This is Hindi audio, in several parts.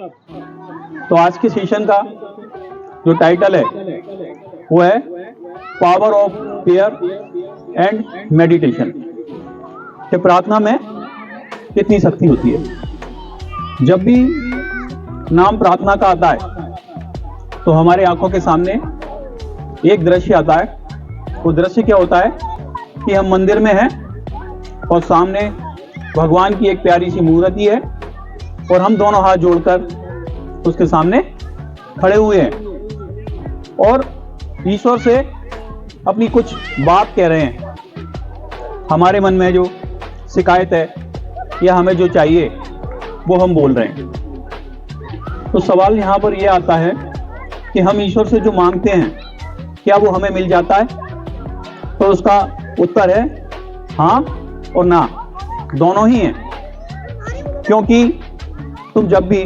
तो आज के सेशन का जो टाइटल है वो है power of prayer and meditation, कि प्रार्थना में कितनी शक्ति होती है। जब भी नाम प्रार्थना का आता है तो हमारे आंखों के सामने एक दृश्य आता है। वो दृश्य क्या होता है कि हम मंदिर में हैं और सामने भगवान की एक प्यारी सी मूर्ति है और हम दोनों हाथ जोड़कर उसके सामने खड़े हुए हैं और ईश्वर से अपनी कुछ बात कह रहे हैं। हमारे मन में जो शिकायत है या हमें जो चाहिए वो हम बोल रहे हैं। तो सवाल यहाँ पर यह आता है कि हम ईश्वर से जो मांगते हैं क्या वो हमें मिल जाता है? तो उसका उत्तर है हाँ और ना, दोनों ही हैं। क्योंकि तुम जब भी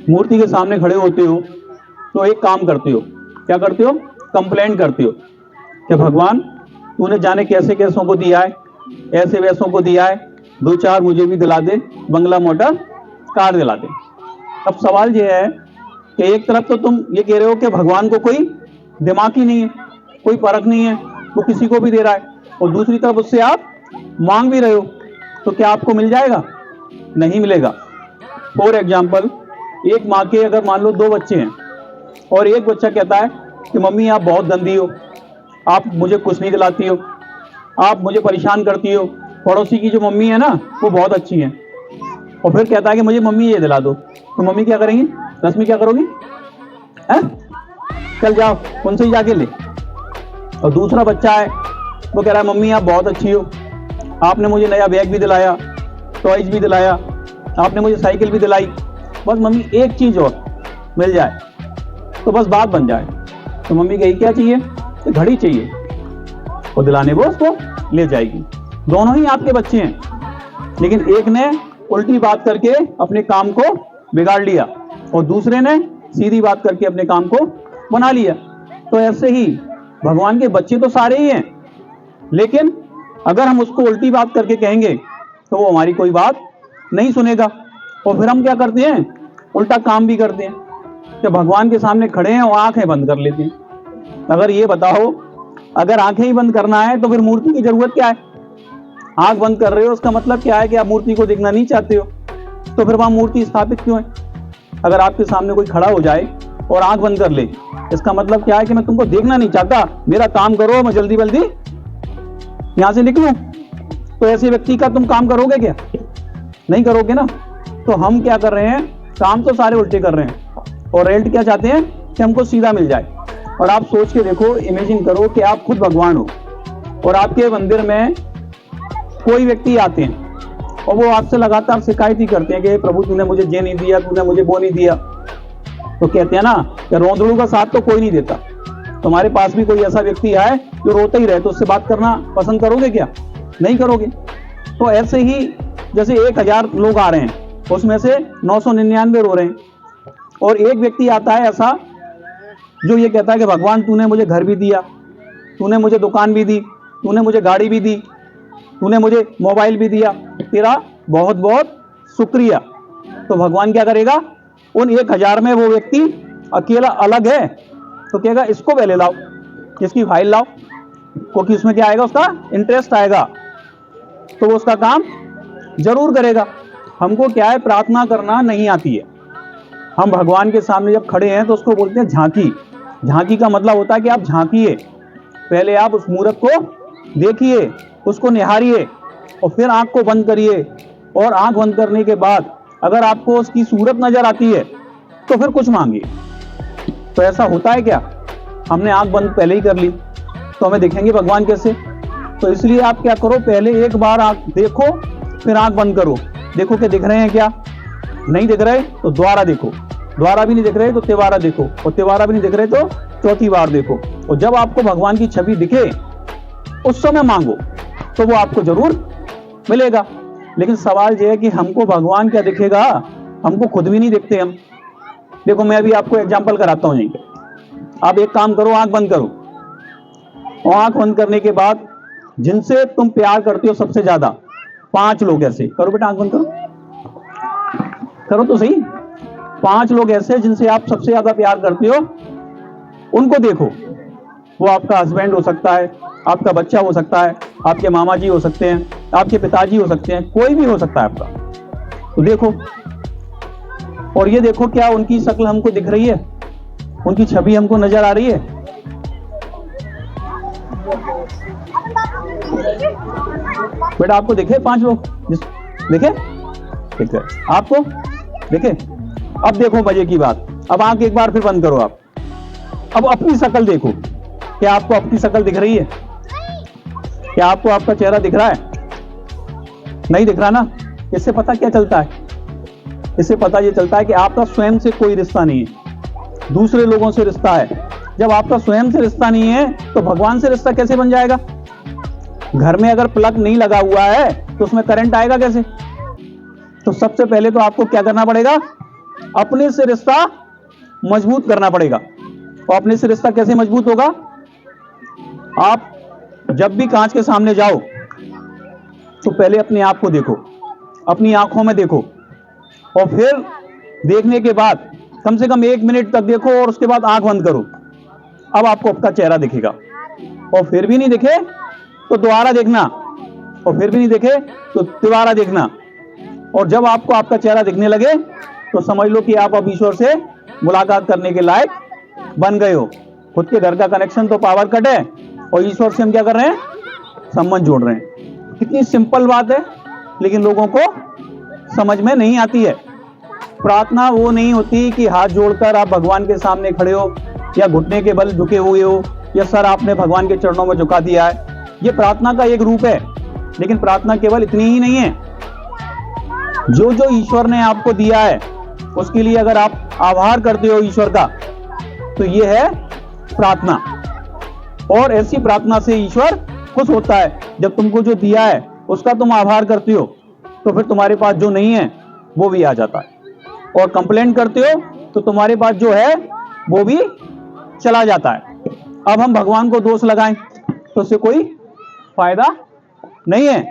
मूर्ति के सामने खड़े होते हो तो एक काम करते हो। क्या करते हो? कंप्लेंट करते हो कि भगवान तूने जाने कैसे कैसों को दिया है, ऐसे वैसों को दिया है, दो चार मुझे भी दिला दे, बंगला मोटर कार दिला दे। अब सवाल यह है कि एक तरफ तो तुम ये कह रहे हो कि भगवान को कोई दिमाग ही नहीं है, कोई परख नहीं है, वो किसी को भी दे रहा है, और दूसरी तरफ उससे आप मांग भी रहे हो, तो क्या आपको मिल जाएगा? नहीं मिलेगा। फॉर एग्जाम्पल, एक माँ के अगर मान लो दो बच्चे हैं और एक बच्चा कहता है कि मम्मी आप बहुत गंदी हो, आप मुझे कुछ नहीं दिलाती हो, आप मुझे परेशान करती हो, पड़ोसी की जो मम्मी है ना वो बहुत अच्छी है, और फिर कहता है कि मुझे मम्मी ये दिला दो। तो मम्मी क्या करेंगी? रश्मि क्या करोगी? चल जाओ उनसे ही जाके ले। और दूसरा बच्चा है वो कह रहा है मम्मी आप बहुत अच्छी हो, आपने मुझे नया बैग भी दिलाया, टॉयज भी दिलाया, आपने मुझे साइकिल भी दिलाई, बस मम्मी एक चीज और मिल जाए तो बस बात बन जाए। तो मम्मी कही क्या चाहिए? तो घड़ी चाहिए, और दिलाने वो उसको ले जाएगी। दोनों ही आपके बच्चे हैं, लेकिन एक ने उल्टी बात करके अपने काम को बिगाड़ लिया और दूसरे ने सीधी बात करके अपने काम को बना लिया। तो ऐसे ही भगवान के बच्चे तो सारे ही हैं, लेकिन अगर हम उसको उल्टी बात करके कहेंगे तो वो हमारी कोई बात नहीं सुनेगा, और फिर हम क्या करते हैं? उल्टा काम भी करते हैं कि भगवान के सामने खड़े हैं और आंखें बंद कर लेते हैं। अगर ये बताओ, अगर आंखें ही बंद करना है तो फिर मूर्ति की जरूरत क्या है? आंख बंद कर रहे हो उसका मतलब क्या है कि आप मूर्ति को देखना नहीं चाहते हो, तो फिर वहां मूर्ति स्थापित क्यों है? अगर आपके सामने कोई खड़ा हो जाए और आंख बंद कर ले, इसका मतलब क्या है कि मैं तुमको देखना नहीं चाहता, मेरा काम करो, मैं जल्दी जल्दी यहां से निकलूं। तो ऐसे व्यक्ति का तुम काम करोगे क्या? नहीं करोगे ना। तो हम क्या कर रहे हैं? काम तो सारे उल्टे कर रहे हैं, और रिजल्ट क्या चाहते हैं कि हमको सीधा मिल जाए। और आप सोच के देखो, इमेजिन करो कि आप खुद भगवान हो और आपके मंदिर में कोई व्यक्ति आते हैं और वो आपसे लगातार शिकायत ही करते हैं कि प्रभु तूने मुझे ये नहीं दिया, तूने मुझे वो नहीं दिया। तो कहते हैं ना कि रोंदड़ू का साथ तो कोई नहीं देता। तुम्हारे पास भी कोई ऐसा व्यक्ति आए जो रोता ही रहे तो उससे बात करना पसंद करोगे क्या? नहीं करोगे। तो ऐसे ही जैसे 1000 लोग आ रहे हैं, उसमें से 999 रो रहे हैं, और एक व्यक्ति आता है ऐसा जो ये कहता है कि भगवान तूने मुझे घर भी दिया, तूने मुझे दुकान भी दी, तूने मुझे गाड़ी भी दी, तूने मुझे मोबाइल भी दिया, तेरा बहुत बहुत शुक्रिया। तो भगवान क्या करेगा? उन 1000 में वो व्यक्ति अकेला अलग है तो कहेगा इसको पहले लाओ, इसकी फाइल लाओ, क्योंकि उसमें क्या आएगा? उसका इंटरेस्ट आएगा, तो वो उसका काम जरूर करेगा। हमको क्या है? प्रार्थना करना नहीं आती है। हम भगवान के सामने जब खड़े हैं तो उसको बोलते हैं झांकी। झांकी का मतलब होता है कि आप झांकिए, पहले आप उस मूर्त को देखिए, उसको निहारिए, और फिर आंख को बंद करिए, और आंख बंद करने के बाद अगर आपको उसकी सूरत नजर आती है तो फिर कुछ मांगिए। तो ऐसा होता है क्या? हमने आंख बंद पहले ही कर ली तो हमें दिखेंगे भगवान कैसे? तो इसलिए आप क्या करो, पहले एक बार आंख देखो, फिर आंख बंद करो, देखो कि दिख रहे हैं क्या। नहीं दिख रहे तो दोबारा देखो, दोबारा भी नहीं दिख रहे तो तिबारा देखो, और तिबारा भी नहीं दिख रहे तो चौथी बार देखो, और जब आपको भगवान की छवि दिखे उस समय मांगो तो वो आपको जरूर मिलेगा। लेकिन सवाल यह है कि हमको भगवान क्या दिखेगा? हमको खुद भी नहीं दिखते हम। देखो मैं अभी आपको एग्जांपल कराता हूं। यहीं पे आप एक काम करो, आंख बंद करो, और आंख बंद करने के बाद जिनसे तुम प्यार करते हो सबसे ज्यादा 5 लोग ऐसे करो। बेटा आंख बंद करो, करो तो सही। 5 लोग ऐसे जिनसे आप सबसे ज्यादा प्यार करते हो, उनको देखो। वो आपका हस्बैंड हो सकता है, आपका बच्चा हो सकता है, आपके मामा जी हो सकते हैं, आपके पिताजी हो सकते हैं, कोई भी हो सकता है आपका। तो देखो, और ये देखो क्या उनकी शक्ल हमको दिख रही है, उनकी छवि हमको नजर आ रही है। बेटा आपको दिखे 5 लोग? देखे? ठीक है, आपको देखे? अब देखो मजे की बात, अब आंख एक बार फिर बंद करो आप। अब अपनी शक्ल देखो, क्या आपको अपनी शक्ल दिख रही है? क्या आपको आपका चेहरा दिख रहा है? नहीं दिख रहा ना? इससे पता क्या चलता है? इससे पता ये चलता है कि आपका स्वयं से कोई रिश्ता नहीं है, दूसरे लोगों से रिश्ता है। जब आपका स्वयं से रिश्ता नहीं है तो भगवान से रिश्ता कैसे बन जाएगा? घर में अगर प्लग नहीं लगा हुआ है तो उसमें करंट आएगा कैसे? तो सबसे पहले तो आपको क्या करना पड़ेगा? अपने से रिश्ता मजबूत करना पड़ेगा। और अपने से रिश्ता कैसे मजबूत होगा? आप जब भी कांच के सामने जाओ तो पहले अपने आप को देखो, अपनी आंखों में देखो, और फिर देखने के बाद कम से कम 1 मिनट तक देखो और उसके बाद आंख बंद करो। अब आपको आपका चेहरा दिखेगा। और फिर भी नहीं दिखे तो दोबारा देखना, और फिर भी नहीं दिखे तो दोबारा देखना। और जब आपको आपका चेहरा दिखने लगे तो समझ लो कि आप अब ईश्वर से मुलाकात करने के लायक बन गए हो। खुद के घर का कनेक्शन तो पावर कट है, और ईश्वर से हम क्या कर रहे हैं? संबंध जोड़ रहे हैं। कितनी सिंपल बात है, लेकिन लोगों को समझ में नहीं आती है। प्रार्थना वो नहीं होती कि हाथ जोड़कर आप भगवान के सामने खड़े हो, या घुटने के बल झुके हुए हो, या सर आपने भगवान के चरणों में झुका दिया है। ये प्रार्थना का एक रूप है, लेकिन प्रार्थना केवल इतनी ही नहीं है। जो जो ईश्वर ने आपको दिया है उसके लिए अगर आप आभार करते हो ईश्वर का, तो ये है प्रार्थना। और ऐसी प्रार्थना से ईश्वर खुश होता है। जब तुमको जो दिया है उसका तुम आभार करते हो, तो फिर तुम्हारे पास जो नहीं है वो भी आ जाता है। और कंप्लेंट करते हो तो तुम्हारे पास जो है वो भी चला जाता है। अब हम भगवान को दोष लगाएं तो उससे कोई फायदा नहीं है।